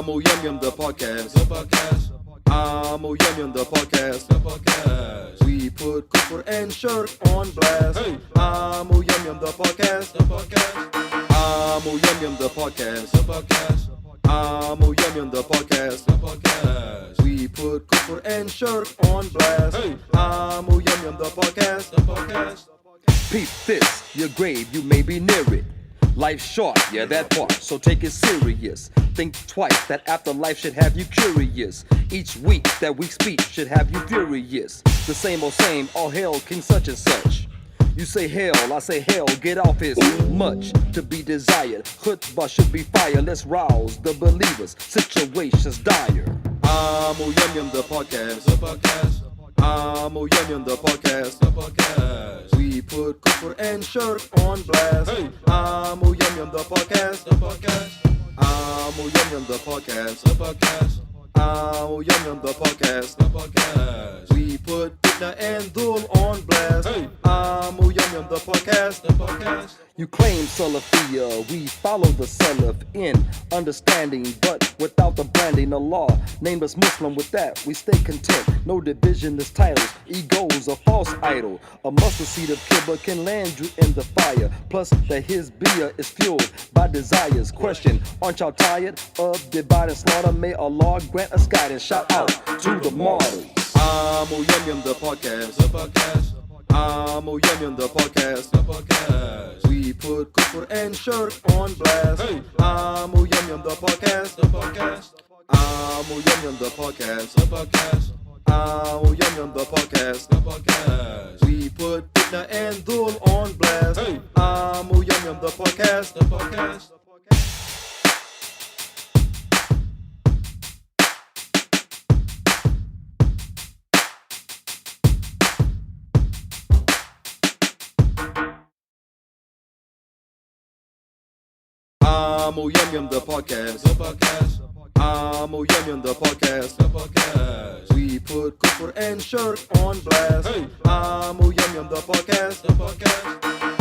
Amo Yum Yum the podcast. Amo Yum Yum the podcast. We put kufr and shirk on blast. Amo Yum Yum the podcast. Amo Yum Yum the podcast. Amo Yum Yum the podcast. We put kufr and shirk on blast. Amo Yum Yum the podcast. Peep this, your grave, you may be near it. Life's short, yeah, that part, so take it serious. Think twice, that afterlife should have you curious. Each week, that week's speech should have you furious. The same, all hail King such and such. You say hell, I say hell, get off is much to be desired. Khutbah should be fire, let's rouse the believers. Situations dire. Amo Yum Yum the podcast. Amo Yum Yum the podcast. We put kufr and shirk on blast. Amo Yum Yum the podcast. Amo Yum Yum the podcast. Amo Yum Yum the podcast. We put fitna and dhul on blast. Amo Yum Yum the podcast. You claim Salafiyya, we follow the Salaf in understanding, but without the branding. Allah named us Muslim, with that we stay content. No division is titles, ego's a false idol. A mustard seed of kibba can land you in the fire. Plus that his beer is fueled by desires. Question, aren't y'all tired of divide and slaughter? May Allah grant us guidance. Shout out to the martyrs. Amo Yum Yum the podcast. Amo Yum Yum the podcast. We put kufr and shirk on blast. Amo Yum Yum the podcast. Amo Yum Yum the podcast. Amo Yum Yum the podcast. We put fitna and dhul on blast. Amo Yum Yum the podcast. Amo Yum Yum the podcast. Amo Yum Yum the podcast. We put kufr and shirk on blast. Amo Yum Yum the podcast.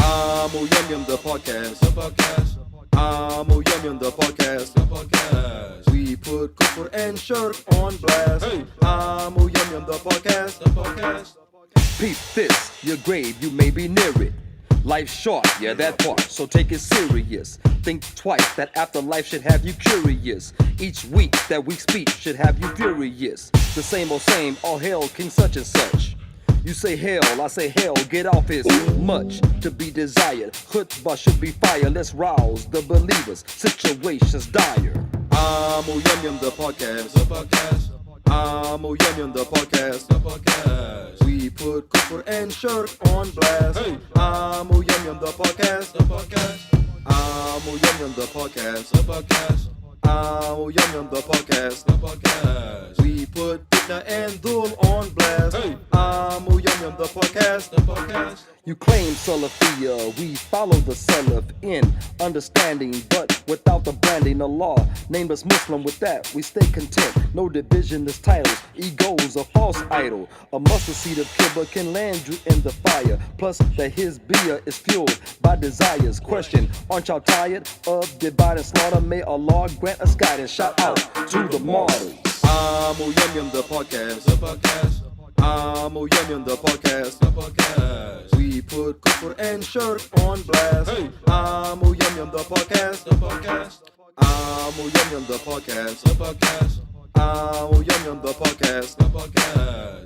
Amo Yum Yum the podcast. Amo Yum Yum the podcast. We put kufr and shirk on blast. Amo Yum Yum the podcast. Peep this, your grave, you may be near it. Life's short, yeah, that part, so take it serious. Think twice, that afterlife should have you curious. Each week, that week's speech should have you furious. The same, all hail King such and such. You say hell, I say hell, get off is much to be desired. Khutbah should be fire, let's rouse the believers. Situations dire. Amo Yum Yum the podcast. Amo Yum Yum the podcast. We put kufr and shirk on blast. Amo Yum Yum the podcast. Amo Yum Yum the podcast. Amo Yum Yum the podcast. We put fitna and dhul on blast. Amo Yum Yum the podcast. You claim Salafiyya, we follow the Salaf in understanding, but without the branding. Allah named us Muslim, with that we stay content. No division is titles, ego's a false idol. A mustard seed of kibba can land you in the fire. Plus that his beer is fueled by desires. Question, aren't y'all tired of divide and slaughter? May Allah grant us guidance. Shout out to the martyrs. Amo Yum Yum the podcast. Amo Yum Yum the podcast. We put kufr and shirk on blast. Amo Yum Yum the podcast. Amo Yum Yum the podcast. Amo Yum Yum the podcast.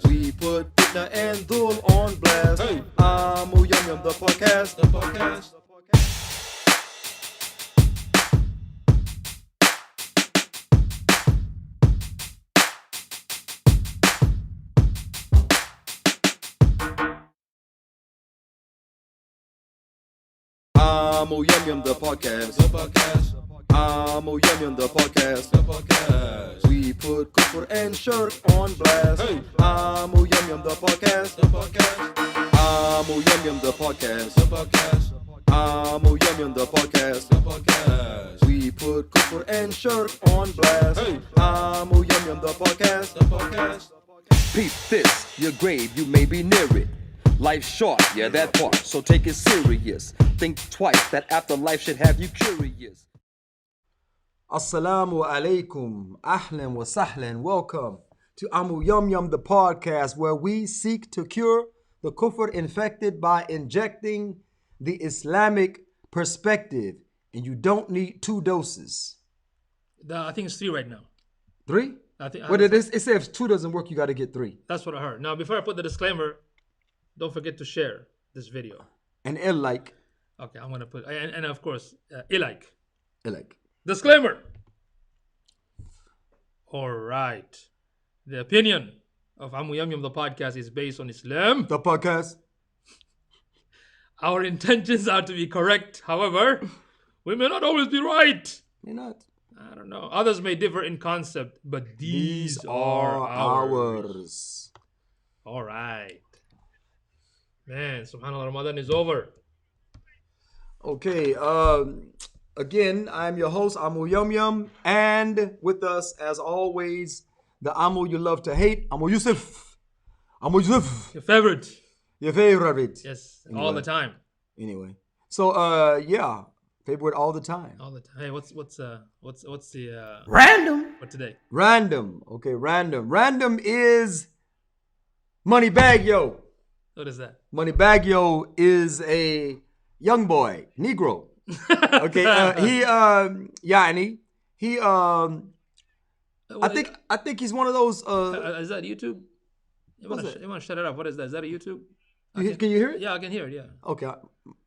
We put fitna and dhul on blast. Amo Yum Yum the podcast. Amo Yum Yum the podcast. Amo Yum Yum the podcast. We put kufr and shirk on blast. Amo Yum Yum the podcast. Amo Yum Yum the podcast. Amo Yum Yum the podcast. We put kufr and shirk on blast. Amo Yum Yum the podcast. Peep this, your grave, you may be near it. Life's short, yeah, that part, so take it serious. Think twice, that afterlife should have you curious. Assalamu alaikum, ahlan wa sahlan. Welcome to Amu Yum Yum, the podcast where we seek to cure the kufr infected by injecting the Islamic perspective. And you don't need 2 doses. I think it's 3 right now. 3? I think Well, it says if 2 doesn't work, you got to get 3. that's what I heard. Now, before I put the disclaimer, don't forget to share this video. And like. Okay, I'm gonna put and of course, like. Like. Disclaimer. All right. The opinion of Amu Yum Yum, the podcast, is based on Islam. The podcast. Our intentions are to be correct. However, we may not always be right. May not. I don't know. Others may differ in concept, but these are ours. All right. Man, subhanAllah, Ramadan is over. Okay, again, I'm your host, Amu Yum Yum, and with us, as always, the Amu you love to hate, Amu Yusuf. Amu Yusuf. Your favorite. Your favorite. Yes, Anyway. all the time. Anyway. So, yeah, favorite all the time. All the time. Hey, what's the Random. what today? Random. Okay, random. Random is Money Bag Yo. What is that? Money Bag Yo is a young boy, Negro. Okay, I think he's one of those. Is that YouTube? You want to shut it up? What is that? Is that a YouTube? Can you hear it? Yeah, I can hear it. Yeah. Okay,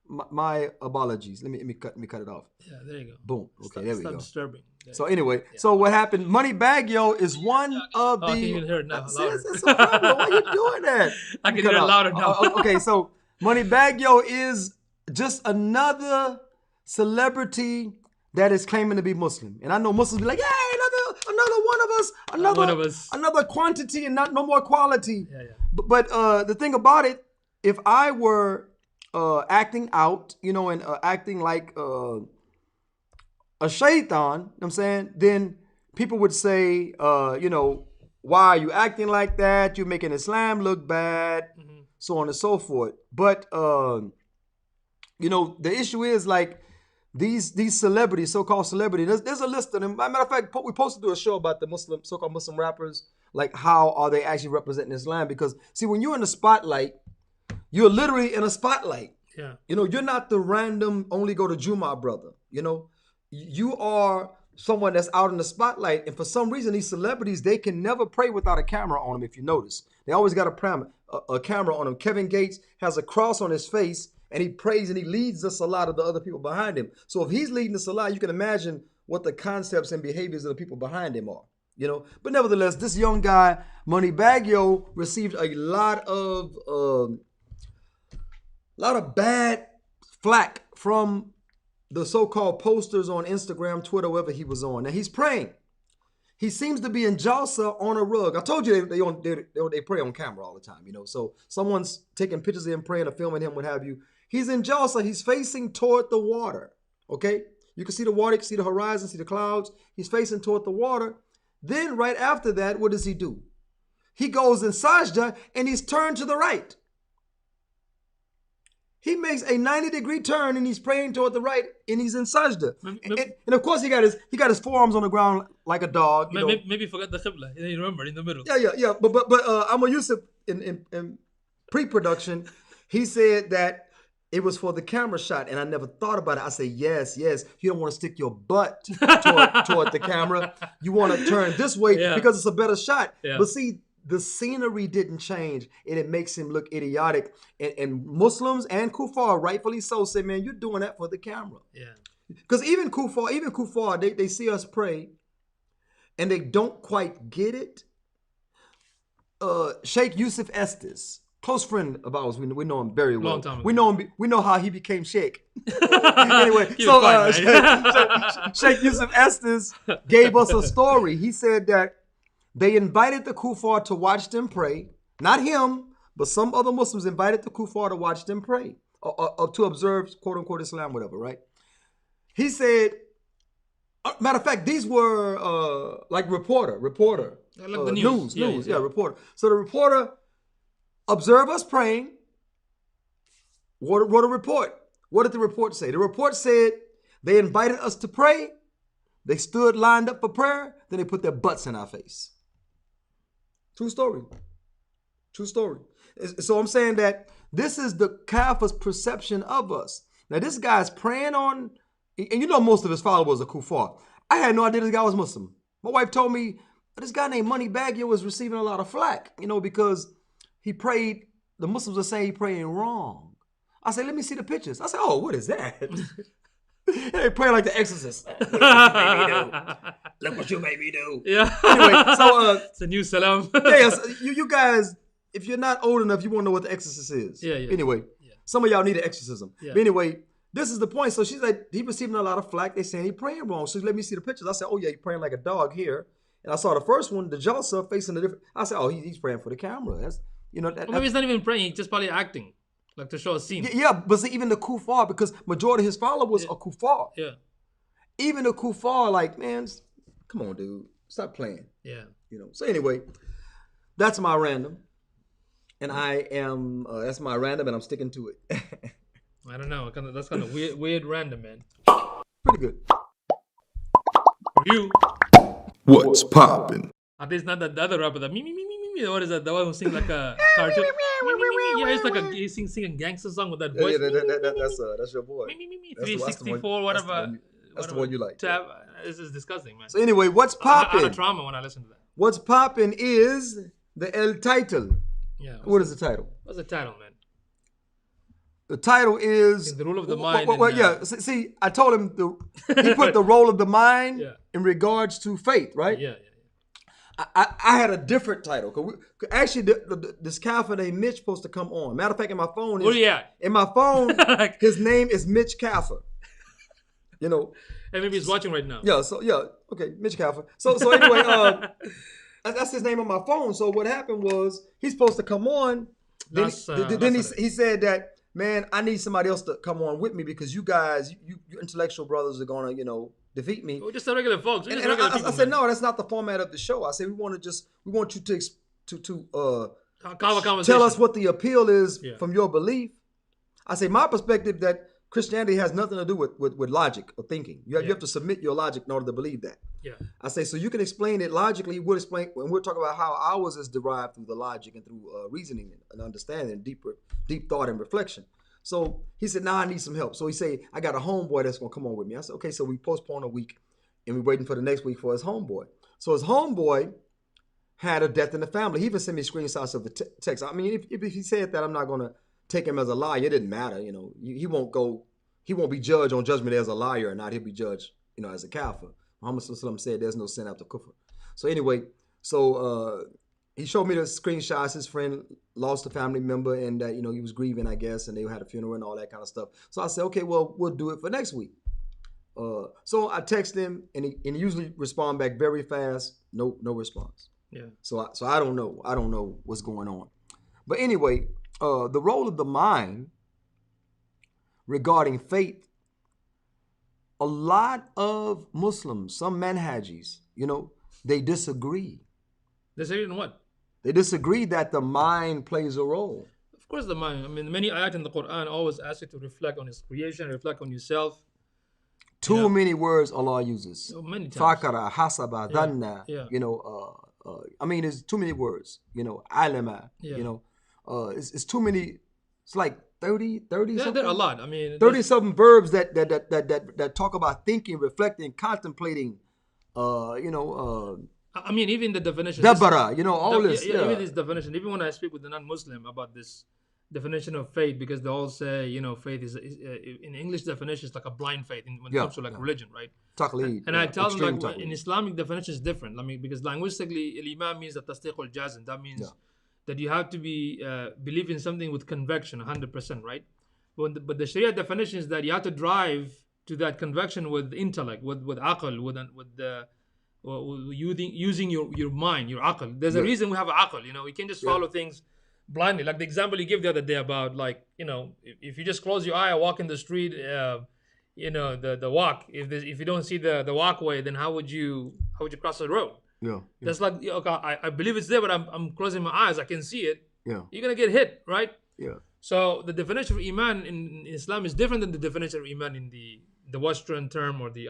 my apologies. Let me cut it off. Yeah, there you go. Boom. Okay, there we Stop go. disturbing. So anyway, so what happened? Money Bag Yo is one of the. I can even hear it now. Louder. It's a problem. Why are you doing that? I can hear it louder now. Okay, so Money Bag Yo is just another celebrity that is claiming to be Muslim. And I know Muslims be like, hey, another one of us, another quantity and no more quality. Yeah. But the thing about it, if I were acting out, and acting like a shaitan, you know what I'm saying, then people would say, why are you acting like that? You're making Islam look bad, so on and so forth. But the issue is like these celebrities, so-called celebrities. There's a list of them. Matter of fact, we posted to a show about the so-called Muslim rappers. Like, how are they actually representing Islam? Because see, when you're in the spotlight, you're literally in a spotlight. Yeah. You're not the random only go to Juma brother. You are someone that's out in the spotlight. And for some reason, these celebrities, they can never pray without a camera on them. If you notice, they always got a camera on them. Kevin Gates has a cross on his face, and he prays and he leads the salah of the other people behind him. So if he's leading the salah, you can imagine what the concepts and behaviors of the people behind him are. But nevertheless, this young guy, Money Bag Yo, received a lot of bad flack from the so-called posters on Instagram, Twitter, wherever he was on. Now he's praying. He seems to be in Jalsa on a rug. I told you they pray on camera all the time, So someone's taking pictures of him praying or filming him, what have you. He's in Jalsa. He's facing toward the water. Okay, you can see the water, you can see the horizon, see the clouds. He's facing toward the water. Then right after that, what does he do? He goes in sajda and he's turned to the right. He makes a 90-degree turn and he's praying toward the right and he's in sajda. And of course he got his forearms on the ground like a dog. Maybe forget the qibla. You remember in the middle. Yeah. But Amu Yusuf in pre-production, he said that it was for the camera shot, and I never thought about it. I said, yes. You don't want to stick your butt toward the camera. You want to turn this way because it's a better shot. Yeah. But see, the scenery didn't change, and it makes him look idiotic. And Muslims and Kuffar, rightfully so, say, man, you're doing that for the camera. Yeah. Because even Kuffar, they see us pray, and they don't quite get it. Sheikh Yusuf Estes, close friend of ours, we know him very well. Long time ago. We know how he became Sheikh. Anyway, so Sheikh Yusuf Estes gave us a story. He said that they invited the Kuffar to watch them pray. Not him, but some other Muslims invited the Kuffar to watch them pray, or to observe, quote unquote, Islam, whatever, right? He said, matter of fact, these were like reporter, like the news, reporter. So the reporter observed us praying, wrote a report. What did the report say? The report said they invited us to pray, They stood lined up for prayer, then they put their butts in our face. True story. True story. So I'm saying that this is the Kafir's perception of us. Now this guy's praying on, and you know most of his followers are kuffar. I had no idea this guy was Muslim. My wife told me this guy named Money Baggia was receiving a lot of flack, because he prayed, the Muslims are saying he praying wrong. I said, let me see the pictures. I said, oh, what is that? They pray like the Exorcist. Look what you made me do. Yeah. Anyway, so it's a new salam. yeah, so you guys, if you're not old enough, you won't know what the Exorcist is. Yeah. Anyway, some of y'all need an exorcism. Yeah. But anyway, this is the point. So she's like, he receiving a lot of flack. They saying he praying wrong. So let me see the pictures. I said, oh yeah, he praying like a dog here. And I saw the first one, the Jalsa facing the different. I said, oh, he's praying for the camera. That's Or maybe he's not even praying. He's just probably acting. Like to show a scene. Yeah, but see, even the kuffar, because majority of his followers are kuffar. Yeah. Even the kuffar, like, man, come on, dude, stop playing. Yeah. So anyway, that's my random, and that's my random, and I'm sticking to it. I don't know. That's kind of weird random, man. Pretty good. Review. What's poppin'? At least not the other rapper. What is that? The one who sings like a cartoon. Yeah, it's like he's singing gangster song with that voice. Yeah, that's your boy. 364, whatever. That's the one you like. This is disgusting, man. So anyway, what's poppin'? I had a trauma when I listened to that. What's poppin' is the El title. Yeah. What is the title? What's the title, man? The title is the role of the mind. Yeah. See, I told him he put the role of the mind in regards to faith, right? Yeah. I had a different title. Actually, this Kafir named Mitch supposed to come on. Matter of fact, in my phone, his name is Mitch Kafir. And maybe he's watching right now. Yeah. So okay, Mitch Kafir. So anyway, that's his name on my phone. So what happened was he's supposed to come on. Then he said that, man, I need somebody else to come on with me because you guys, you intellectual brothers are gonna, defeat me. We're just the regular folks. I said, no, that's not the format of the show. I said, we want you to tell us what the appeal is from your belief. I say, my perspective that Christianity has nothing to do with logic or thinking. You have to submit your logic in order to believe that. Yeah. I say, so you can explain it logically. We'll explain when we're talking about how ours is derived through the logic and through reasoning and understanding and deep thought and reflection. So he said, I need some help. So he said, I got a homeboy that's going to come on with me. I said, okay, so we postponed a week and we're waiting for the next week for his homeboy. So his homeboy had a death in the family. He even sent me screenshots of the text. I mean, if he said that, I'm not going to take him as a liar. It didn't matter. He won't be judged on judgment as a liar or not. He'll be judged, as a kafir. Muhammad said there's no sin after kufr. So anyway, he showed me the screenshots. His friend lost a family member and that, he was grieving, I guess, and they had a funeral and all that kind of stuff. So I said, okay, well, we'll do it for next week. So I text him and he usually respond back very fast. No response. Yeah. So I don't know. I don't know what's going on. But anyway, the role of the mind regarding faith, a lot of Muslims, some manhajis, they disagree. Disagree on what? They disagree that the mind plays a role. Of course the mind. I mean, many ayat in the Quran always ask you to reflect on His creation, reflect on yourself. Too many words Allah uses. Oh, many times. Fakara, hasaba, dhanna. I mean, there's too many words. Alama. It's too many. It's like 30 something. There are a lot. I mean, 30 something verbs that talk about thinking, reflecting, contemplating. I mean, even the definition. Dabara, all this. Even this definition. Even when I speak with the non-Muslim about this definition of faith, because they all say, faith is in English definition, it's like a blind faith when it comes to religion, right? Taqleed. And I tell them like in Islamic definition is different. I mean, because linguistically, al-iman means the tasdiq al-jazm. That means that you have to be believe in something with conviction, 100%, right? But the Sharia definition is that you have to drive to that conviction with intellect, with aql, using your mind, your aql. There's a reason we have aql. You can't just follow things blindly. Like the example you gave the other day about if you just close your eye and walk in the street, the walk. If you don't see the walkway, then how would you cross the road? Yeah. That's like, okay, I believe it's there, but I'm closing my eyes. I can see it. Yeah. You're gonna get hit, right? Yeah. So the definition of iman in Islam is different than the definition of iman in the Western term or the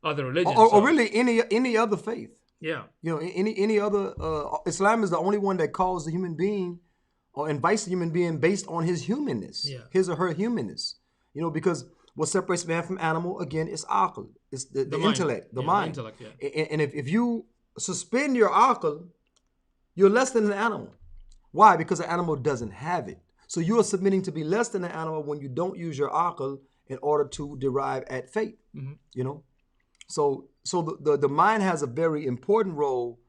other religions. or really any other faith. Yeah. You know, any other. Islam is the only one that calls the human being or invites the human being based on his humanness, his or her humanness. You know, because what separates man from animal, again, is aql. It's the intellect, the mind. The intellect, yeah. And if you suspend your aql, you're less than an animal. Why? Because the animal doesn't have it. So you are submitting to be less than an animal when you don't use your aql in order to derive at fate. You know? So the mind has a very important role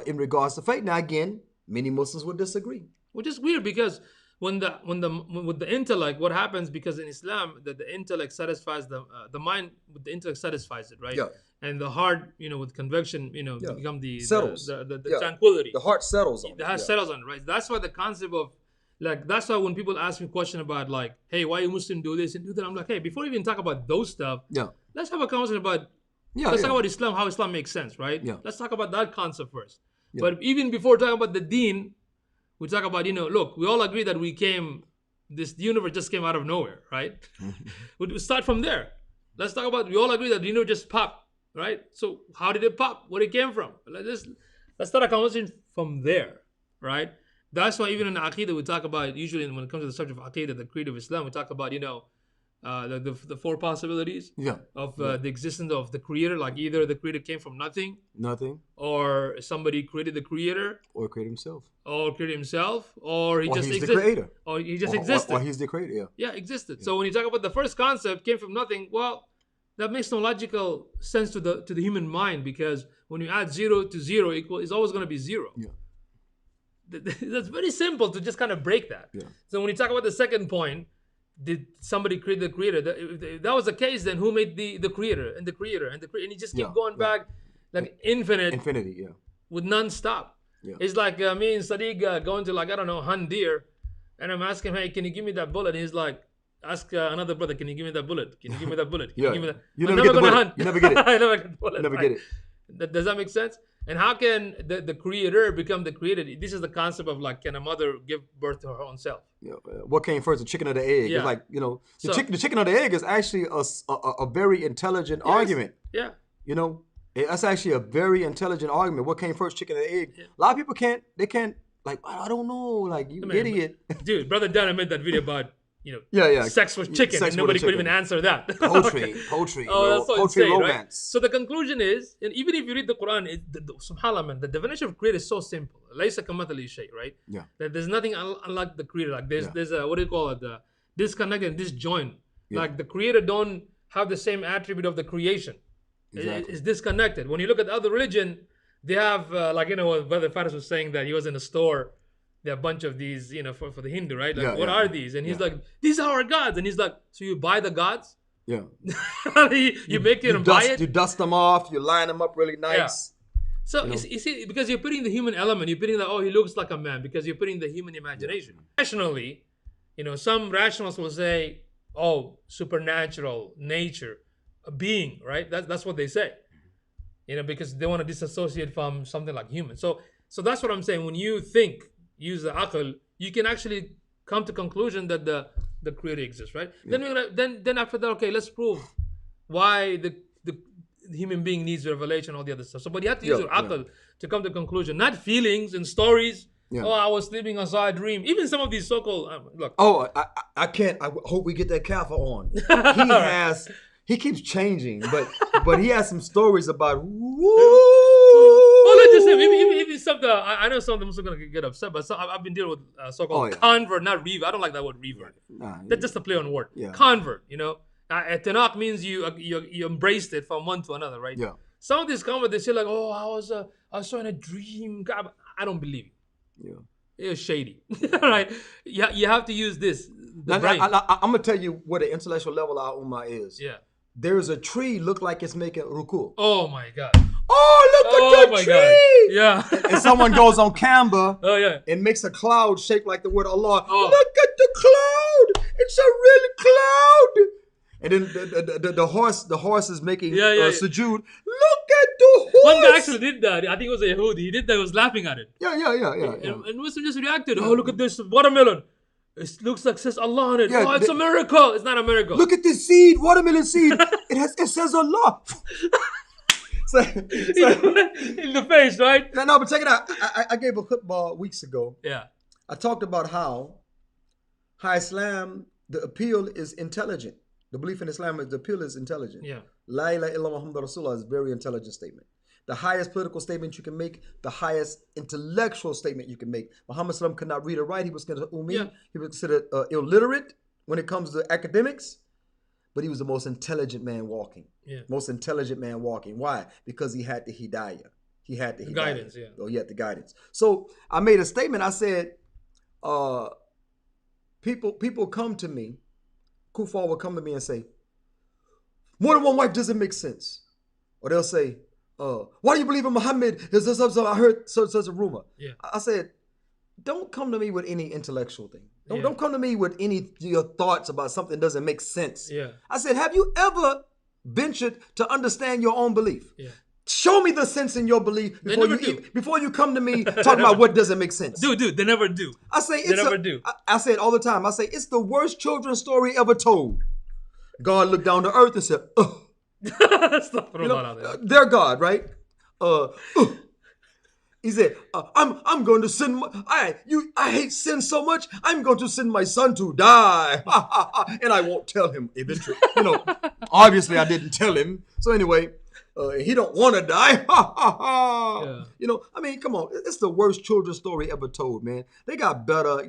in regards to fate. Now, again, many Muslims would disagree. Which is weird because with the intellect, what happens, because in Islam that the intellect satisfies the mind, with the intellect satisfies it, right? Yeah. And the heart, you know, with conviction, you know, become the tranquility. The heart settles on it. The heart settles on it, right? That's why the concept of, like, that's why when people ask me a question about, like, hey, why you Muslim do this and do that, I'm like, hey, before we even talk about those stuff, let's have a conversation about, let's talk about Islam, how Islam makes sense, right? Yeah. Let's talk about that concept first. Yeah. But even before talking about the deen, we talk about, you know, look, we all agree that this universe just came out of nowhere, right? We start from there. Let's talk about, we all agree that the universe just popped, right? So how did it pop? Where it came from? Let's start a conversation from there, right? That's why even in Aqidah we talk about, usually when it comes to the subject of Aqidah, the creed of Islam, we talk about, you know, the four possibilities of the existence of the creator. Like either the creator came from nothing, or somebody created the creator, or created himself, or he just existed, the creator, or he just existed, or he's the creator. Existed. So when you talk about the first concept came from nothing, well, that makes no logical sense to the human mind, because when you add 0 to 0 equal, it's always going to be 0. That's very simple to just kind of break that. So when you talk about the second point, did somebody create the creator? If that was the case, then who made the creator and the creator and you just keep going back like infinity, with non-stop. It's like me and Sadiq going to, like, I don't know, hunt deer, and I'm asking, hey, can you give me that bullet? And he's like, ask another brother, can you give me that bullet? Can you give me that bullet? Can you give me that? You never get the bullet. You never get it. I never get the bullet. Never get it. Does that make sense? And how can the creator become the created? This is the concept of, like, can a mother give birth to her own self? What came first, the chicken or the egg? It's like, you know, the chicken or the egg is actually a very intelligent argument. Yeah. You know, that's actually a very intelligent argument. What came first, chicken or the egg? A lot of people can't, like, I don't know, like, you idiot. Dude, Brother Dana made that video about, you know, sex with chicken, and nobody could even answer that. Poetry, poetry romance. Right? So the conclusion is, and even if you read the Quran, subhanAllah, man, the definition of creator is so simple. Laysa kamathali shay, right? Yeah. That there's nothing unlike the creator. Like there's a, what do you call it? The disconnect and disjoint. Like the creator don't have the same attribute of the creation. Exactly. It's disconnected. When you look at other religion, they have like, you know, Brother Faris was saying that he was in a store. There are a bunch of these, you know, for the Hindu, right? Like, what are these? And he's like, these are our gods. And he's like, so you buy the gods? Yeah. you make it and buy it? You dust them off. You line them up really nice. So you see, because you're putting the human element, you're putting oh, he looks like a man, because you're putting the human imagination. Rationally, you know, some rationalists will say, oh, supernatural, nature, a being, right? That's what they say. You know, because they want to disassociate from something like human. So that's what I'm saying. When you think, use the aql, you can actually come to conclusion that the creator exists, right? Then after that, okay, let's prove why the human being needs revelation, all the other stuff. So, but you have to use your aql to come to conclusion, not feelings and stories. Oh, I was sleeping, I saw a dream. Even some of these so-called look. Oh, I can't. I hope we get that Kafir on. He keeps changing, but he has some stories about. Well, let's just say maybe something. I know some of them are going to get upset, but I've been dealing with so-called convert, not revert. I don't like that word revert. That's just a play on word. Convert, you know. Tanakh means you embraced it from one to another, right? Yeah. Some of these converts, they say like, oh, I saw in a dream. God, I don't believe you. Yeah. It's shady, right? You have to use this. I'm gonna tell you what the intellectual level our ummah is. Yeah. There's a tree look like it's making ruku. Oh my God. Oh, look at the tree. God. Yeah. And someone goes on Canva and makes a cloud shape like the word Allah. Oh. Look at the cloud. It's a real cloud. And then the horse is making sujood. Look at the horse. One guy actually did that. I think it was a Yehudi. He did that. He was laughing at it. Yeah. And Muslim just reacted. Oh, look at this watermelon. It looks like says Allah on it. Yeah, Oh, it's a miracle. It's not a miracle. Look at this seed, watermelon seed. It says Allah. so, in the face, right? no, but check it out. I gave a khutbah weeks ago. Yeah. I talked about how Islam, the appeal is intelligent. The belief in Islam is the appeal is intelligent. Yeah. La ilaha illallah Muhammadur Rasulullah is a very intelligent statement. The highest political statement you can make, the highest intellectual statement you can make. Muhammad Sallam could not read or write. He was considered ummi. Yeah. He was considered illiterate when it comes to academics. But he was the most intelligent man walking. Yeah. Most intelligent man walking. Why? Because he had the hidayah. He had the hidayah. Guidance, yeah. Oh, he had the guidance. So I made a statement. I said, people come to me, Kufar will come to me and say, more than one wife doesn't make sense. Or they'll say, why do you believe in Muhammad? I heard such a rumor. Yeah. I said, don't come to me with any intellectual thing. Yeah. Don't come to me with any your thoughts about something that doesn't make sense. Yeah. I said, have you ever ventured to understand your own belief? Yeah. Show me the sense in your belief before you come to me talking about what doesn't make sense. Dude, they never do. I say They never do. I say it all the time. I say it's the worst children's story ever told. God looked down to earth and said, ugh. They're God, right? He said, I'm going to send I hate sin so much, I'm going to send my son to die. And I won't tell him eventually. Obviously I didn't tell him. So anyway, he don't want to die. Yeah. I mean, come on. It's the worst children's story ever told, man. They got better,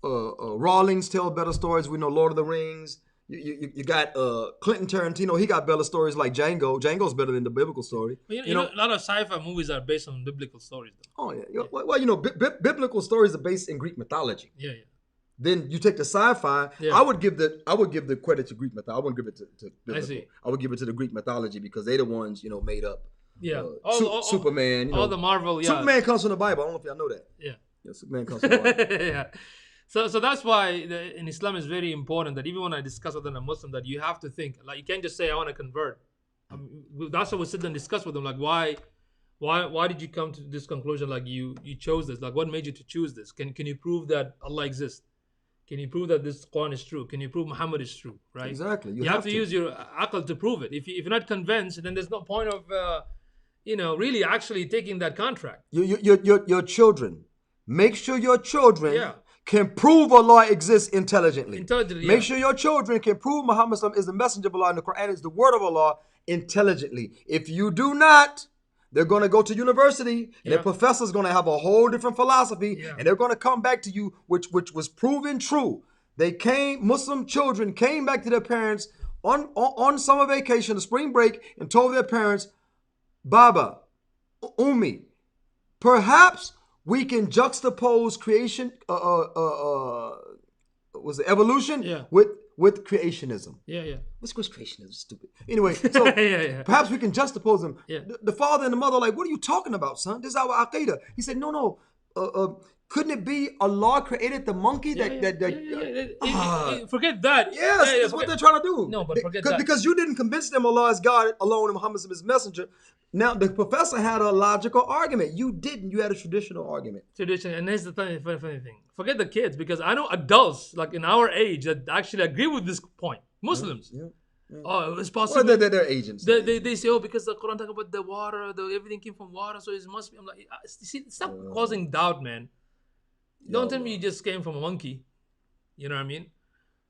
Rawlings tell better stories. We know Lord of the Rings. You got Clinton Tarantino. He got better stories like Django. Django's better than the biblical story. You know, a lot of sci-fi movies are based on biblical stories, though. Oh yeah. Well, biblical stories are based in Greek mythology. Yeah. Then you take the sci-fi. Yeah. I would give the credit to Greek mythology. I wouldn't give it to biblical. I see. I would give it to the Greek mythology because they're the ones made up. Yeah. Superman. All the Marvel. Yeah. Superman comes from the Bible. I don't know if y'all know that. Yeah. Yeah, Superman comes from the Bible. Yeah. So that's why in Islam it's very important that even when I discuss with a Muslim that you have to think, like, you can't just say I want to convert. That's why we sit and discuss with them, like why did you come to this conclusion? Like you chose this. Like what made you to choose this? Can you prove that Allah exists? Can you prove that this Quran is true? Can you prove Muhammad is true? Right? Exactly. You have to use your aql to prove it. If you're not convinced, then there's no point of really actually taking that contract. Your children. Make sure your children. Yeah. Can prove Allah exists intelligently. Make Yeah. sure your children can prove Muhammad is the messenger of Allah and the Quran is the word of Allah intelligently. If you do not, they're going to go to university and their professor's going to have a whole different philosophy and they're going to come back to you, which was proven true. Muslim children came back to their parents on summer vacation, a spring break, and told their parents, Baba, Ummi, perhaps we can juxtapose creation, evolution with creationism. Yeah. What's creationism? Stupid. Anyway, so perhaps we can juxtapose them. Yeah. The father and the mother are like, what are you talking about, son? This is our aqidah. He said, no. Couldn't it be Allah created the monkey Forget that. Yes, that's what they're trying to do. No, but forget that. Because you didn't convince them Allah is God alone and Muhammad is his messenger. Now, the professor had a logical argument. You didn't. You had a traditional argument. And here's the funny thing. Forget the kids, because I know adults, like in our age, that actually agree with this point. Muslims. Yeah. Oh, it's possible. Well, they're agents. They say, because the Quran talk about the water, everything came from water, so it must be. I'm like, stop causing doubt, man. Don't tell me you just came from a monkey. You know what I mean?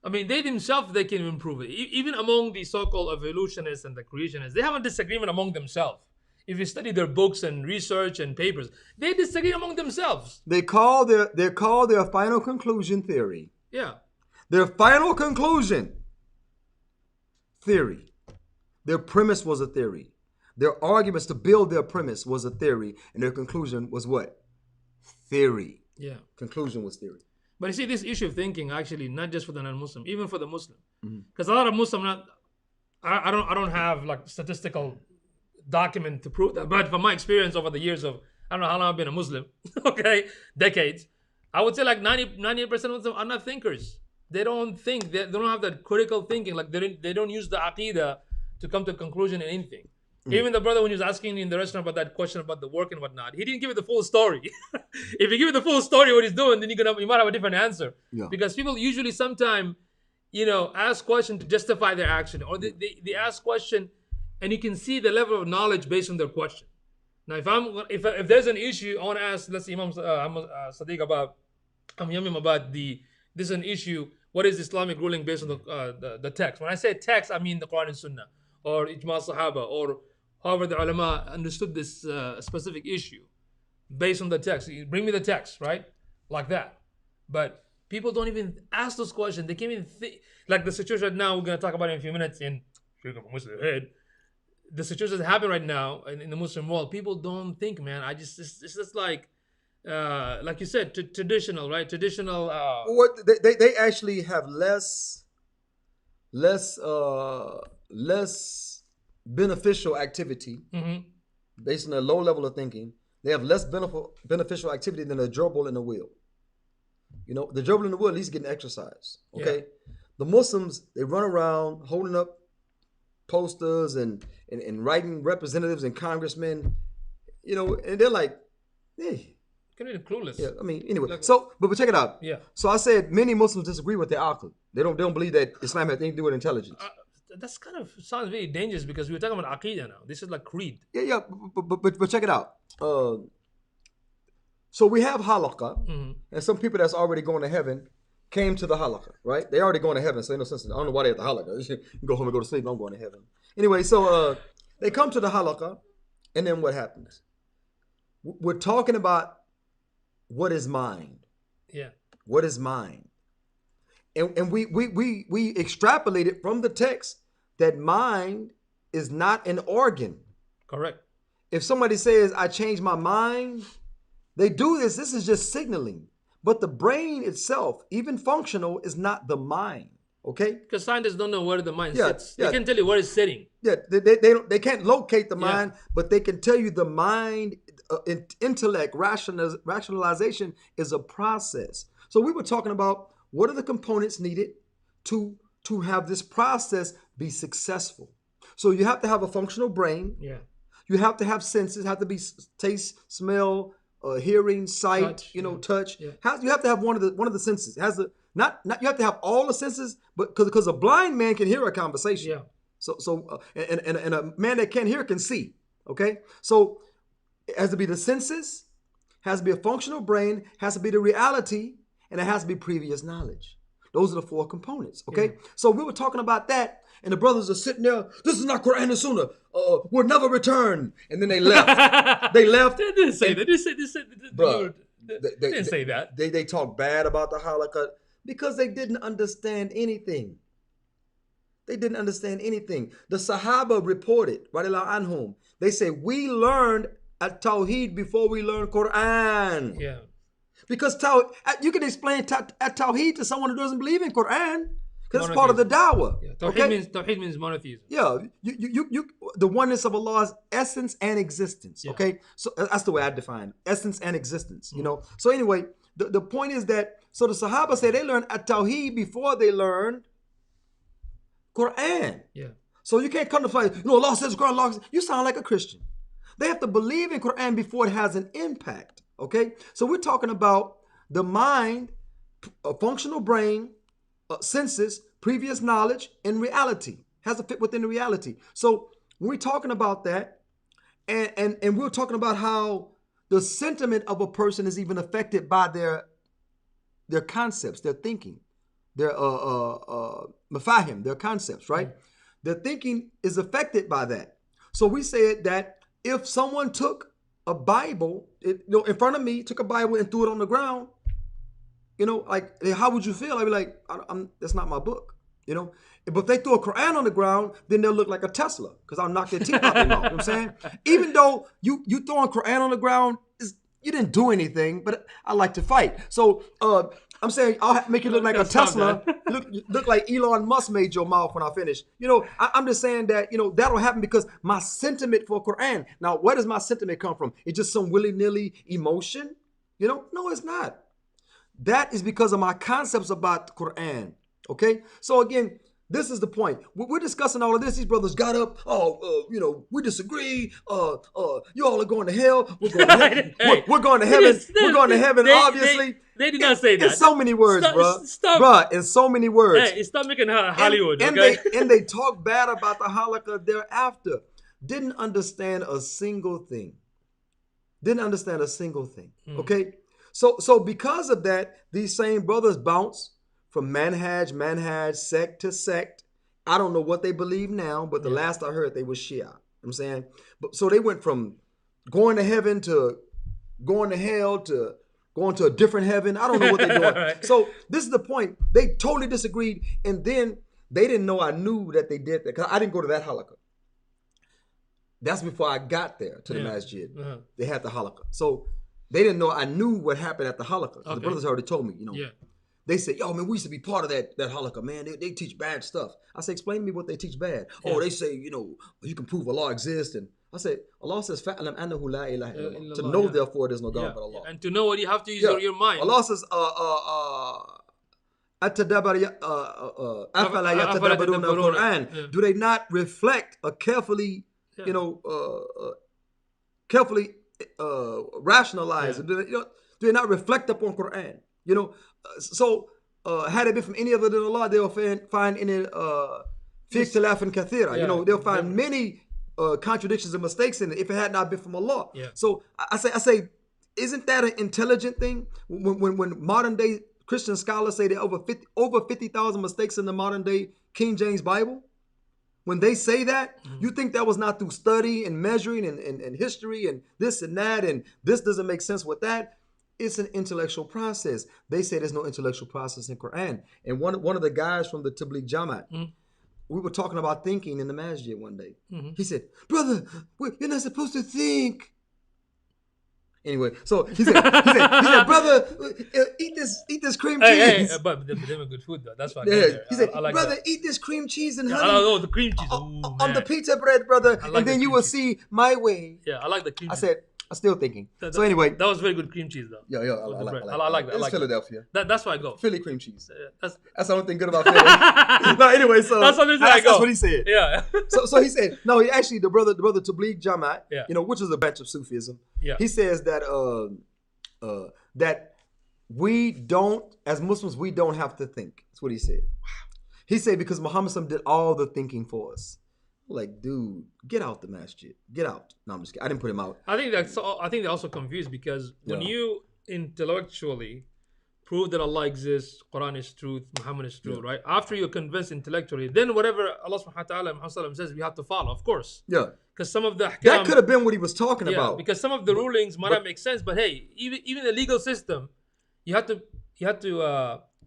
I mean, they themselves, they can even prove it. Even among the so-called evolutionists and the creationists, they have a disagreement among themselves. If you study their books and research and papers, they disagree among themselves. They call their final conclusion theory. Yeah. Their final conclusion theory. Their premise was a theory. Their arguments to build their premise was a theory, and their conclusion was what? Theory. Yeah. Conclusion was theory. But you see, this issue of thinking, actually, not just for the non-Muslim, even for the Muslim, because a lot of Muslims, I don't have like statistical document to prove that, but from my experience over the years of, I don't know how long I've been a Muslim, okay, decades, I would say like 98% of them are not thinkers. They don't think. They don't have that critical thinking. Like they don't use the aqidah to come to a conclusion in anything. Even the brother, when he was asking in the restaurant about that question about the work and whatnot, he didn't give it the full story. If you give it the full story what he's doing, then you might have a different answer. Yeah. Because people usually sometimes, ask question to justify their action, or they ask question, and you can see the level of knowledge based on their question. Now, if there's an issue, I want to ask, let's see, Imam Sadiq about this is an issue. What is Islamic ruling based on the text? When I say text, I mean the Quran and Sunnah, or Ijma Sahaba, or however the ulama understood this specific issue based on the text. You bring me the text, right? Like that. But people don't even ask those questions. They can't even think. Like the situation right now, we're going to talk about it in a few minutes in the situation that happen right now in the Muslim world. People don't think, man. It's just like you said, traditional, right? Traditional. What they actually have less beneficial activity based on their low level of thinking. They have less beneficial activity than a gerbil in the wheel. The gerbil in the wheel at least getting exercise. Okay, yeah. The Muslims, they run around holding up posters and writing representatives and congressmen, and they're like, hey. Kind of clueless. Yeah, I mean, anyway. But check it out. Yeah. So I said many Muslims disagree with their aql. They don't believe that Islam has anything to do with intelligence. That's kind of sounds very dangerous because we're talking about aqidah now. This is like creed. Yeah, but check it out. So we have halaqah, and some people that's already going to heaven came to the halaqah, right? They already going to heaven, so ain't no sense. I don't know why they at the halaqah. You can go home and go to sleep. I'm going to heaven. Anyway, so they come to the halaqah, and then what happens? We're talking about what is mind. Yeah. What is mind? And we extrapolated from the text that mind is not an organ. Correct. If somebody says, I changed my mind, they do this. This is just signaling. But the brain itself, even functional, is not the mind. Okay? Because scientists don't know where the mind sits. Yeah. They can tell you where it's sitting. Yeah, they can't locate the mind, but they can tell you the mind, intellect, rationalization is a process. So we were talking about what are the components needed to have this process be successful. So you have to have a functional brain. Yeah. You have to have senses, have to be taste, smell, hearing, sight, touch. Yeah. You have to have one of the senses. It has to not you have to have all the senses, but because a blind man can hear a conversation. Yeah. So and a man that can't hear can see. Okay. So it has to be the senses, has to be a functional brain, has to be the reality, and it has to be previous knowledge. Those are the four components. Okay. Yeah. So we were talking about that. And the brothers are sitting there. This is not Quran and Sunnah. We'll never return. And then they left. They left. They didn't say that. They didn't say that. They talk bad about the halakha because they didn't understand anything. They didn't understand anything. The Sahaba reported, radiyallahu anhum, they say we learned at Tawheed before we learned Quran. Yeah. Because you can explain at Tawheed to someone who doesn't believe in Quran. Because it's part of the da'wah. Yeah. Tawheed means monotheism. Yeah, you the oneness of Allah's essence and existence. Yeah. Okay, so that's the way I define essence and existence. So anyway, the point is that so the Sahaba say they learned at Tawheed before they learned Quran. Yeah. So you can't come to fight. Allah says Quran. Allah says, you sound like a Christian. They have to believe in Quran before it has an impact. Okay, so we're talking about the mind, a functional brain. Senses, previous knowledge, and reality has to fit within the reality. So when we're talking about that, and we're talking about how the sentiment of a person is even affected by their concepts, their thinking, their mafahim, their concepts, right? Their thinking is affected by that. So we said that if someone took a Bible, in front of me, took a Bible and threw it on the ground, like, how would you feel? I'd be like, that's not my book, But if they throw a Quran on the ground, then they'll look like a Tesla because I'll knock their teeth out their mouth. You know what I'm saying? Even though you throwing Quran on the ground, you didn't do anything, but I like to fight. So I'm saying I'll make you look like a Tesla. Look like Elon Musk made your mouth when I finish. I'm just saying that, that'll happen because my sentiment for Quran. Now, where does my sentiment come from? It's just some willy-nilly emotion? No, it's not. That is because of my concepts about the Quran. Okay? So again, This is the point. We're discussing all of this. These brothers got up. We disagree. You all are going to hell. We're going to heaven. Hey, we're going to heaven. We're going to heaven. Obviously, they did not say that. In so many words, bruh. In so many words. Hey, stop making Hollywood. And Okay? they talk bad about the halakha thereafter. Didn't understand a single thing. Okay. So because of that, these same brothers bounce from manhaj, sect to sect. I don't know what they believe now, but the last I heard, they were Shia. You know what I'm saying? So they went from going to heaven to going to hell to going to a different heaven. I don't know what they're doing. Right. So this is the point. They totally disagreed. And then they didn't know I knew that they did that, because I didn't go to that halakha. That's before I got there to the masjid. Uh-huh. They had the halakha. So they didn't know I knew what happened at the halakha. Okay. The brothers already told me, Yeah. They said, yo, man, we used to be part of that halakha, man. They teach bad stuff. I said, explain to me what they teach bad. Yeah. Oh, they say, you can prove Allah exists. And I said, Allah says, فَأْلَمْ أَنَّهُ لَا إِلَهَ إِلَّا اللَّهُ. To know, therefore, there's no God but Allah. And to know what you have to use your mind. Allah says, أَفَلَا يَتَدَبَّرُونَ الْقُرْآنَ. Do they not reflect or carefully, carefully rationalize? Yeah. Do they not reflect upon Quran? Had it been from any other than Allah, they'll find in it fi ikhtilafin kathira. They'll find many contradictions and mistakes in it if it had not been from Allah. Yeah. So I say, isn't that an intelligent thing? When modern day Christian scholars say there are over 50,000 mistakes in the modern day King James Bible, when they say that, you think that was not through study and measuring and history and this and that, and this doesn't make sense with that. It's an intellectual process. They say there's no intellectual process in Quran. And one of the guys from the Tabligh Jamaat, we were talking about thinking in the masjid one day. He said, brother, you're not supposed to think. Anyway, so he said, brother, eat this cream cheese. But they have good food though. That's why. He said, I like brother, eat this cream cheese and honey. Oh, the cream cheese. On the pizza bread, brother, and then you will see my way. Yeah, I like the cream cheese. I said, I'm still thinking. So anyway. That was very good cream cheese though. Yeah, I like that. It's Philadelphia. That's why I go. Philly cream cheese. That's the only thing good about Philly. No, anyway, so that's what he said. Yeah. So he said, no, actually the brother Tabligh Jamaat, which is a branch of Sufism. Yeah. He says that that we don't, as Muslims, we don't have to think. That's what he said. He said because Muhammad did all the thinking for us. Like, dude, get out the masjid. Get out. No, I'm just kidding. I didn't put him out. I think they're also confused because when you intellectually prove that Allah exists, Quran is truth, Muhammad is true, right? After you're convinced intellectually, then whatever Allah subhanahu wa ta'ala and Muhammad says, we have to follow, of course. Yeah. Because some of the ahkam, that could have been what he was talking about. Because some of the rulings might not make sense, but hey, even the legal system, you have to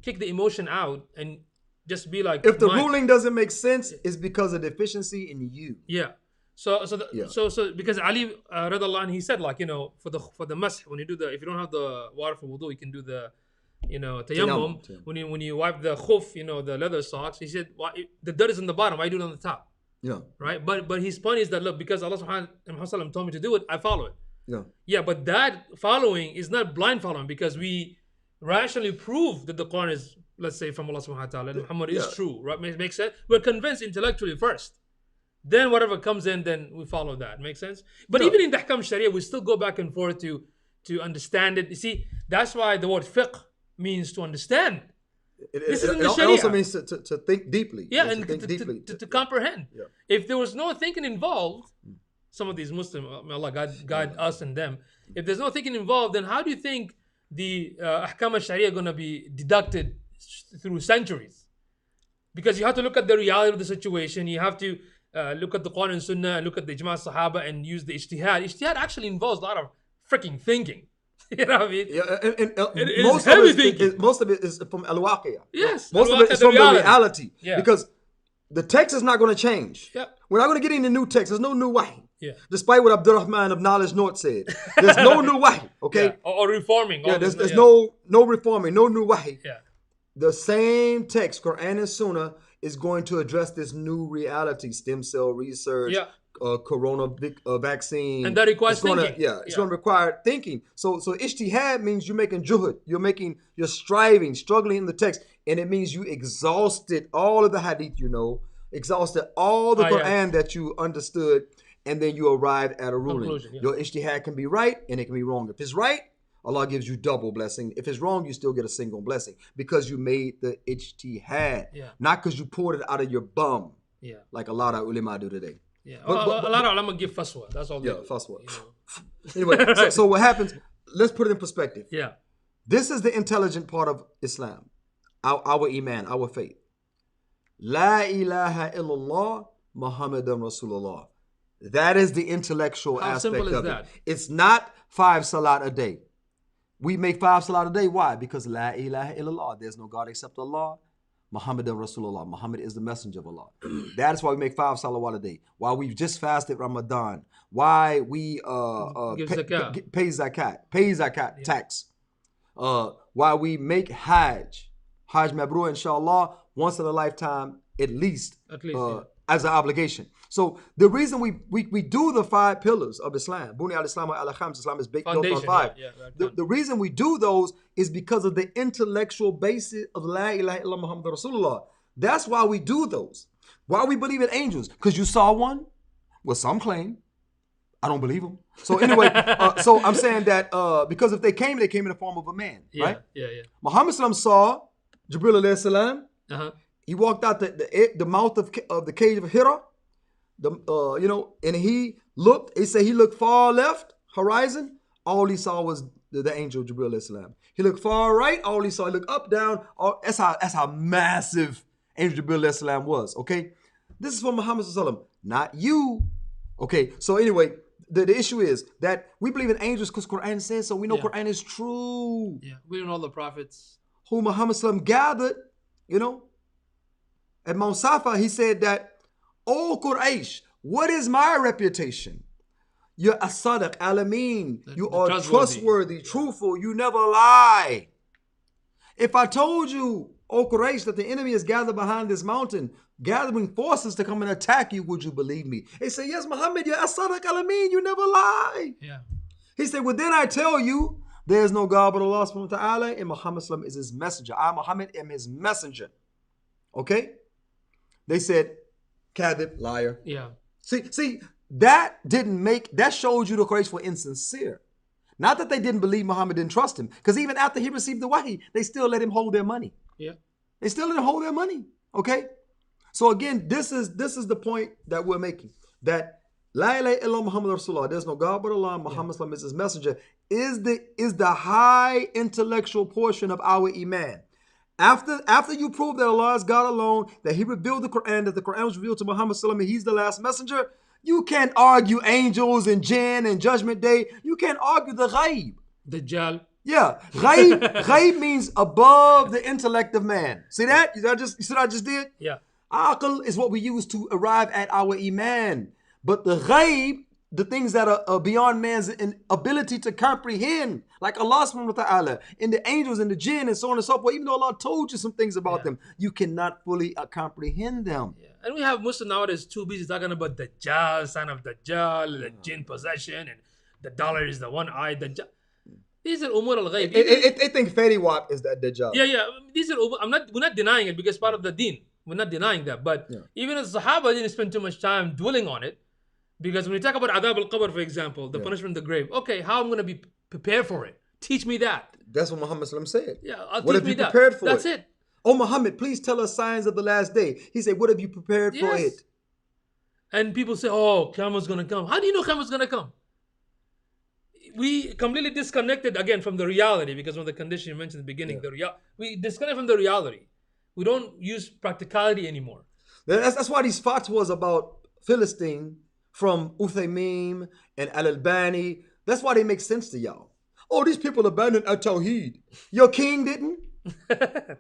kick the emotion out and just be like, if the ruling doesn't make sense, it's because of deficiency in you. Yeah. So because Ali radiallahu anhu, he said, like, for the masih, when you do if you don't have the water for wudu, you can do the tayammum. When you wipe the khuf, the leather socks, he said, the dirt is on the bottom, why do it on the top? Yeah. Right? But his point is that, look, because Allah subhanahu wa ta'ala told me to do it, I follow it. Yeah. Yeah, but that following is not Blind following, because we rationally prove that the Quran is, let's say, from Allah subhanahu wa ta'ala, and Muhammad is true, right? Makes sense? We're convinced intellectually first. Then whatever comes in, then we follow that. Make sense? But even in the Ahkam Sharia, we still go back and forth to understand it. You see, that's why the word fiqh means to understand. It also means to think deeply. Yeah, and to comprehend. Yeah. If there was no thinking involved, some of these Muslims, Allah guide us and them. If there's no thinking involved, then how do you think the Ahkam Sharia are going to be deducted through centuries? Because you have to look at the reality of the situation. You have to look at the Quran and Sunnah, and look at the Ijma' Sahaba, and use the Ijtihad. Ijtihad actually involves a lot of freaking thinking. You know what I mean? Yeah, and most of it is from al-waqiyah. Yes. Most of it is from the reality. Yeah. Because the text is not going to change. Yep. We're not going to get any new text. There's no new wahy. Yeah. Despite what Abdurrahman of Knowledge North said. There's no new wahy. Okay? Yeah. Or reforming. Yeah, there's no reforming, no new wahy. Yeah. The same text, Quran and Sunnah, is going to address this new reality, stem cell research, vaccine. And that requires it's gonna, thinking. it's going to require thinking. So ijtihad means you're making juhud. You're striving, struggling in the text. And it means you exhausted all of the hadith, exhausted all the Quran that you understood, and then you arrived at a ruling. Conclusion, Your ijtihad can be right and it can be wrong. If it's right, Allah gives you double blessing. If it's wrong, you still get a single blessing because you made the ijtihad, not because you poured it out of your bum, like a lot of ulama do today. Yeah, but a lot of ulama give fatwa. That's all. Fatwa. Anyway, so what happens? Let's put it in perspective. Yeah, this is the intelligent part of Islam, our iman, our faith. La ilaha illallah Muhammadan Rasulullah. That is the intellectual aspect of it. It's not 5 salat a day. We make 5 salat a day. Why? Because La ilaha illallah. There's no God except Allah. Muhammadan Rasulullah. Muhammad is the messenger of Allah. That is why we make 5 salawat a day. Why we just fasted Ramadan. Why we pay zakat, tax. Why we make Hajj Mabrur, inshallah, once in a lifetime, at least as an obligation. So the reason we do the 5 pillars of Islam, Buni al-Islam ala khams, Islam is built on 5. The reason we do those is because of the intellectual basis of La ilaha illallah Muhammad Rasulullah. That's why we do those. Why we believe in angels? Because you saw one? Well, some claim. I don't believe them. So anyway, so I'm saying that because if they came in the form of a man, right? Muhammad saw Jibril alayhi salam. He walked out the mouth of the cave of Hira. And he looked. He said he looked far left horizon. All he saw was the angel Jibril alayhi salam. He looked far right. All he saw. He looked up, down. That's how massive angel Jibril alayhi salam was. Okay, this is for Muhammad sallallahu alaihi wasallam, not you. Okay, so anyway, the issue is that we believe in angels because Quran says so. We know Quran is true. Yeah, we don't know the prophets who Muhammad sallallahu alaihi wasallam gathered. At Mount Safa, he said that, "O Quraysh, what is my reputation? You're as-sadiq, al-amin. You are trustworthy, truthful. You never lie. If I told you, O Quraysh, that the enemy is gathered behind this mountain, gathering forces to come and attack you, would you believe me?" He said, "Yes, Muhammad, you're as-sadiq, al-amin. You never lie." Yeah. He said, "Well, then I tell you, there is no God but Allah subhanahu wa ta'ala, and Muhammad sallallahu alaihi wasallam is his messenger. I, Muhammad, am his messenger." Okay? They said, "Kadhib, liar." Yeah. See, that showed you the Quraysh were insincere. Not that they didn't believe Muhammad, didn't trust him. Because even after he received the wahi, they still let him hold their money. Yeah. They still let him hold their money. Okay? So again, this is the point that we're making. That La ilaha illallah Muhammad Rasulullah, there's no God but Allah, Muhammad sallallahu alaihi wasallam is his messenger, is the high intellectual portion of our iman. After you prove that Allah is God alone, that he revealed the Quran, that the Quran was revealed to Muhammad sallallahu alaihi wasallam, he's the last messenger, you can't argue angels and jinn and judgment day. You can't argue the ghaib. Dajjal. Yeah. Ghaib means above the intellect of man. See that? You see what I just did? Yeah. Aql is what we use to arrive at our iman. But the ghaib, the things that are beyond man's ability to comprehend, like Allah subhanahu wa ta'ala, and the angels and the jinn and so on and so forth, even though Allah told you some things about them, you cannot fully comprehend them. Yeah. And we have Muslims nowadays too busy talking about Dajjal, son of Dajjal, the jinn possession, and the dollar is the one eye. Dajjal. These are umur al-ghayb. They think Fetty Wap is that Dajjal. Yeah. These are we're not denying it because part of the deen. We're not denying that. But even as Sahaba didn't spend too much time dwelling on it. Because when we talk about adab al-qabr, for example, the punishment in the grave, okay, how I'm going to be prepared for it? Teach me that. That's what Muhammad said. Yeah, what have you prepared for That's it? it. Oh, Muhammad, please tell us signs of the last day. He said, what have you prepared for it? And people say, oh, Qiyamah's going to come. How do you know Qiyamah's going to come? We completely disconnected again from the reality because of the condition you mentioned in the beginning. We disconnect from the reality. We don't use practicality anymore. That's why these fatwas about Philistine from Uthaymeen and Al-Albani, that's why they make sense to y'all. Oh, these people abandoned at-Tawheed. Your king didn't?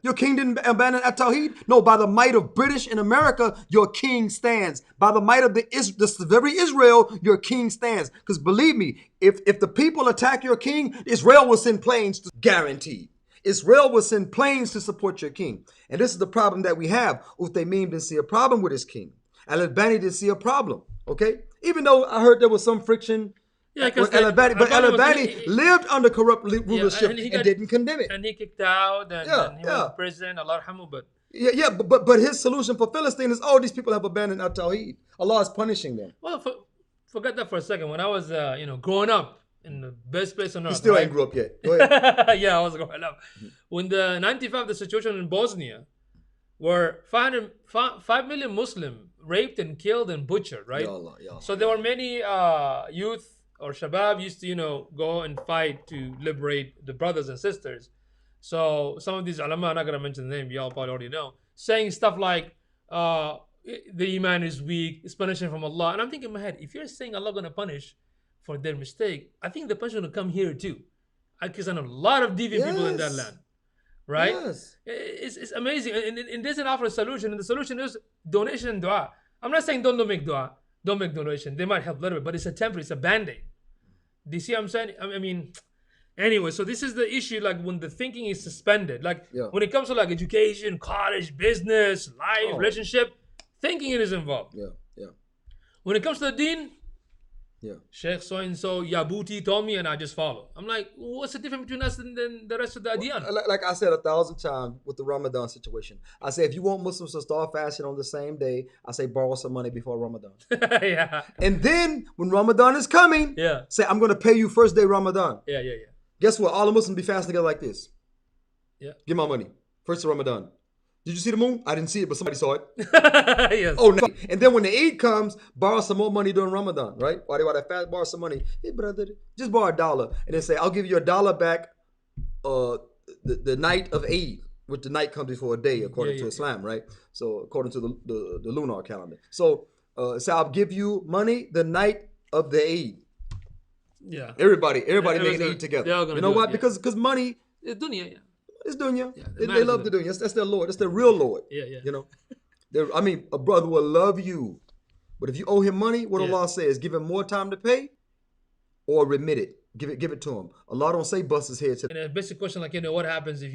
Your king didn't abandon at-Tawheed? No, by the might of British in America, your king stands. By the might of this very Israel, your king stands. Because believe me, if the people attack your king, Israel will send planes, guaranteed. Israel will send planes to support your king. And this is the problem that we have. Uthaymeen didn't see a problem with his king. Al-Albani didn't see a problem. Okay, even though I heard there was some friction. Yeah, with Al-Albani, but Al-Albani lived under corrupt rulership and didn't condemn it. And he kicked out, and he went to prison. Allah yarhamu, but but his solution for Philistine is, these people have abandoned al-Tawheed. Allah is punishing them. well, forget that for a second. When I was growing up in the best place on earth, You still ain't grew up yet. Go ahead. yeah, I was growing up. When the 95, the situation in Bosnia, where 5 million Muslim raped and killed and butchered, right? Ya Allah, ya Allah. So there were many youth or shabab used to, go and fight to liberate the brothers and sisters. So some of these ulama, I'm not going to mention the name, y'all probably already know, saying stuff like, the iman is weak, it's punishment from Allah. And I'm thinking in my head, if you're saying Allah going to punish for their mistake, I think the punishment will come here too. Because I know a lot of deviant people in that land. Right? Yes. It's amazing. And it doesn't offer a solution. And the solution is donation and dua. I'm not saying don't make dua. Don't make donation. They might help a little bit, but it's a temporary, it's a band-aid. Do you see what I'm saying? I mean, anyway, so this is the issue, like when the thinking is suspended. Like when it comes to like education, college, business, life, relationship, thinking is involved. Yeah. When it comes to the deen, Yeah. Sheikh so-and-so, Yabuti told me and I just follow. I'm like, what's the difference between us and the rest of the Adiyan? Like I said 1,000 times with the Ramadan situation, I say if you want Muslims to start fasting on the same day, I say borrow some money before Ramadan. Yeah. And then when Ramadan is coming, say I'm going to pay you first day Ramadan. Yeah. Guess what? All the Muslims be fasting together like this. Yeah. Give my money. First of Ramadan. Did you see the moon? I didn't see it, but somebody saw it. Yes. Oh, no. And then when the Eid comes, borrow some more money during Ramadan, right? While they fast, borrow some money. Hey, brother, just borrow $1. And then say, I'll give you $1 back the night of Eid, which the night comes before a day, according to Islam, right? So, according to the lunar calendar. So, I'll give you money the night of the Eid. Yeah. Everybody making Eid together. You know why? Because money... It's dunya, yeah. It's dunya. They love the dunya. That's their Lord. That's their real Lord. Yeah. You know, a brother will love you, but if you owe him money, what Allah says, give him more time to pay, or remit it. Give it to him. Allah don't say bust his head. And a basic question like, what happens if